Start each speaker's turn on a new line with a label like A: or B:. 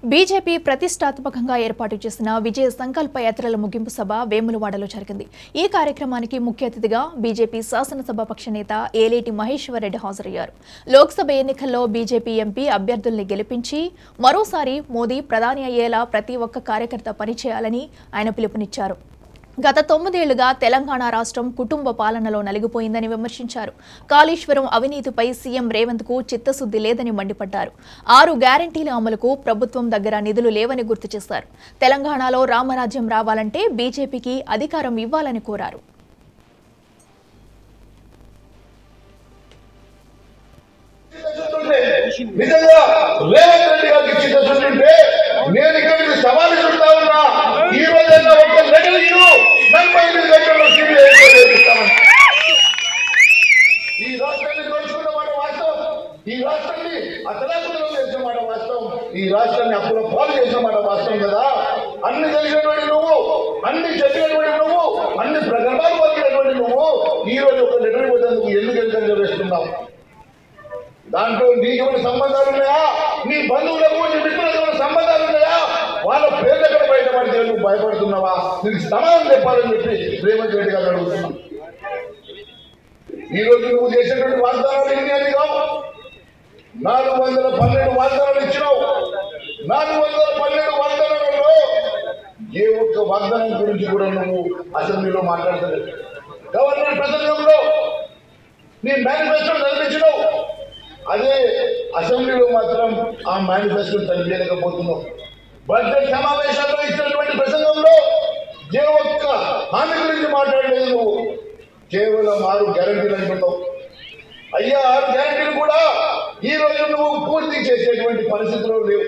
A: BJP ప్రతిష్టాత్మకంగా ఏర్పాటు చేసిన విజయ సంకల్ప యాత్రల ముగింపు సభ వేములవాడలో జరిగింది. ఈ కార్యక్రమానికి ముఖ్య అతిథిగా బీజేపీ శాసనసభాపక్ష నేత ఏలేటి మహేశ్వర్ రెడ్డి హాజరయ్యారు. లోక్సభ ఎన్నికల్లో బీజేపీ ఎంపీ అభ్యర్థుల్ని గెలిపించి మరోసారి మోదీ ప్రధాని అయ్యేలా ప్రతి ఒక్క కార్యకర్త పనిచేయాలని ఆయన పిలుపునిచ్చారు. గత 9 ఏళ్లుగా తెలంగాణ రాష్ట్రం కుటుంబ పాలనలో నలిగిపోయిందని విమర్శించారు. కాళేశ్వరం అవినీతిపై సీఎం రేవంత్ కు చిత్తశుద్ధి లేదని మండిపడ్డారు. 6 గ్యారంటీల అమలుకు ప్రభుత్వం దగ్గర నిధులు లేవని గుర్తు చేశారు. తెలంగాణలో రామరాజ్యం రావాలంటే బీజేపీకి అధికారం ఇవ్వాలని కోరారు.
B: ఈ రాష్ట్రాన్ని అప్పుల పాలు చేసిన మాట వాస్తవం కదా. అన్ని తెలిసినటువంటి నువ్వు, అన్ని చెప్పినటువంటి నువ్వు, అన్ని ప్రగల్భాలు పలికినటువంటి నువ్వు ఈ రోజు ఒక లెటర్ పోతేందుకు ఎందుకు ఎన్నికలు వేస్తున్నావు? దాంట్లో నీకు ఏమైనా సంబంధాలు ఉన్నాయా? నీ బంధువులకు నీ మిత్రులకు ఏమైనా సంబంధాలు ఉన్నాయా? వాళ్ళ పేర్లు ఎక్కడ బయటపడితే నువ్వు భయపడుతున్నావా? నీకు సమాధానం చెప్పాలని చెప్పి రేవంత్ రెడ్డి గారు అడుగుతున్నావు. ఈ రోజు నువ్వు చేసినటువంటి వాగ్దానాలు ఎన్ని అని కావు. 412 వాగ్దానాలు ఇచ్చినావు. 412 వాగ్దానాలలో ఏ ఒక్క వాగ్దానం గురించి కూడా నువ్వు అసెంబ్లీలో మాట్లాడలేదు. గవర్నర్ ప్రసంగంలో నీ మేనిఫెస్టో చదివించినావు. అదే అసెంబ్లీలో మాత్రం ఆ మేనిఫెస్టో చదివేయలేకపోతున్నావు. బడ్జెట్ సమావేశాల్లో ఇచ్చినటువంటి ప్రసంగంలో ఏ ఒక్క హామీ గురించి మాట్లాడలేదు. నువ్వు కేవలం 6 గ్యారంటీలు అంటున్నావు. అయ్యా 6 గ్యారంటీలు కూడా ఈ రోజు నువ్వు పూర్తి చేసేటువంటి పరిస్థితిలో లేవు.